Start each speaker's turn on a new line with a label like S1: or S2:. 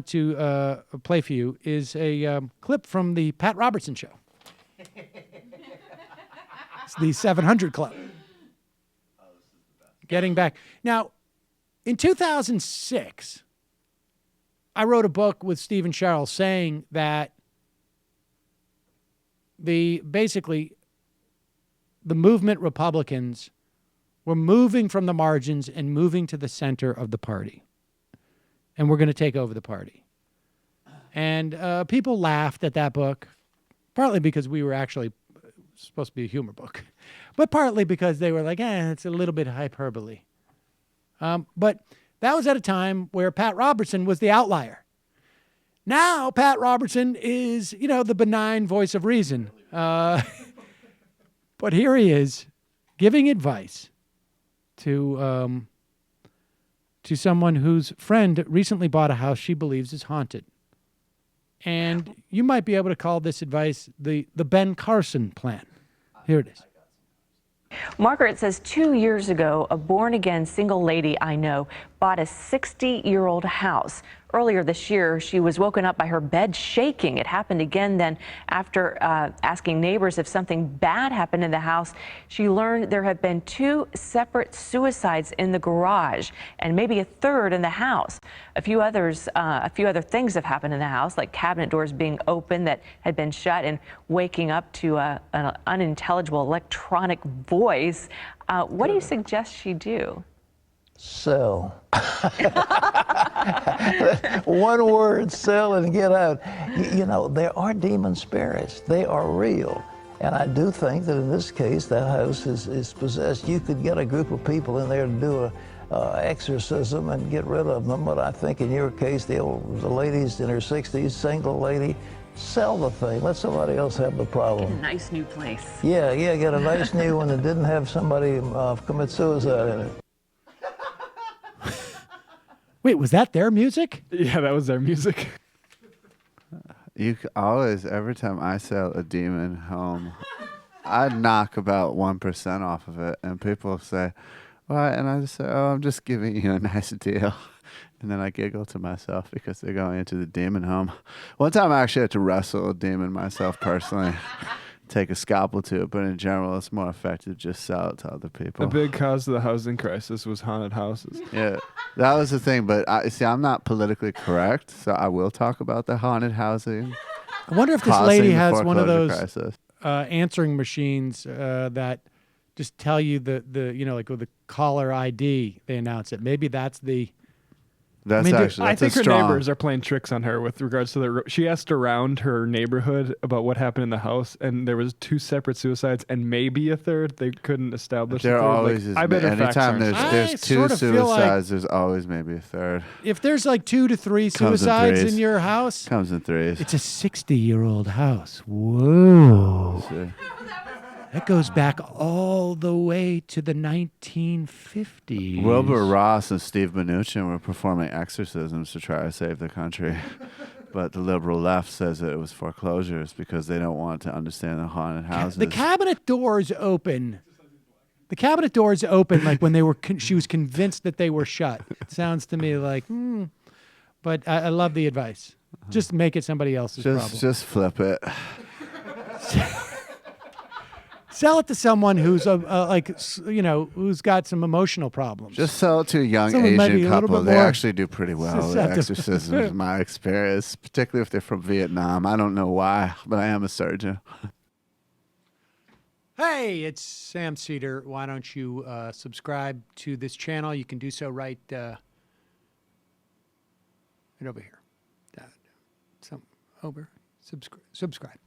S1: to play for you is a clip from the Pat Robertson show. It's the 700 Club. Getting back. Now, in 2006, I wrote a book with Stephen Sherrill saying that basically the movement Republicans were moving from the margins and moving to the center of the party. And we're going to take over the party. And people laughed at that book, partly because we were actually supposed to be a humor book, but partly because they were like, it's a little bit hyperbole. But that was at a time where Pat Robertson was the outlier. Now Pat Robertson is, the benign voice of reason. But here he is giving advice to someone whose friend recently bought a house she believes is haunted. And you might be able to call this advice the Ben Carson plan. Here it is.
S2: Margaret says 2 years ago, a born-again single lady I know bought a 60-year-old house. Earlier this year, she was woken up by her bed shaking. It happened again then after asking neighbors if something bad happened in the house. She learned there have been 2 separate suicides in the garage and maybe a third in the house. A few other things have happened in the house, like cabinet doors being open that had been shut and waking up to an unintelligible electronic voice. What do you suggest she do?
S3: Sell. One word, sell and get out. There are demon spirits. They are real. And I do think that in this case, that house is possessed. You could get a group of people in there to do a exorcism and get rid of them. But I think in your case, the lady's in her 60s, single lady, sell the thing. Let somebody else have the problem.
S2: Get a nice new place.
S3: Yeah, get a nice new one that didn't have somebody commit suicide in it.
S1: Wait, was that their music?
S4: Yeah, that was their music.
S5: You always, every time I sell a demon home, I knock about 1% off of it, and people say, "Why?" And I just say, "Oh, I'm just giving you a nice deal." And then I giggle to myself because they're going into the demon home. One time I actually had to wrestle a demon myself personally. Take a scalpel to it, but in general, it's more effective just sell it to other people.
S4: A big cause of the housing crisis was haunted houses.
S5: Yeah, that was the thing. But I'm not politically correct, so I will talk about the haunted housing.
S1: I wonder if this lady has one of those answering machines that just tell you like with the caller ID, they announce it. Maybe that's the.
S4: I think her neighbors are playing tricks on her with regards to she asked around her neighborhood about what happened in the house, and there was 2 separate suicides and maybe a third. They couldn't establish.
S5: There
S4: a third.
S5: always is. Anytime there's 2 suicides, there's always maybe a third.
S1: If there's like 2 to 3 suicides in your house,
S5: comes in threes.
S1: It's a 60-year-old house. Whoa. That goes back all the way to the 1950s.
S5: Wilbur Ross and Steve Mnuchin were performing exorcisms to try to save the country. But the liberal left says that it was foreclosures because they don't want to understand the haunted houses.
S1: The cabinet doors open. The cabinet doors open like when she was convinced that they were shut. It sounds to me like, But I love the advice. Just make it somebody else's problem.
S5: Just flip it.
S1: Sell it to someone who's who's got some emotional problems.
S5: Just sell it to a young Asian couple. They actually do pretty well with exorcisms, in my experience, particularly if they're from Vietnam. I don't know why, but I am a surgeon.
S1: Hey, it's Sam Seder. Why don't you subscribe to this channel? You can do so right over here. Subscribe.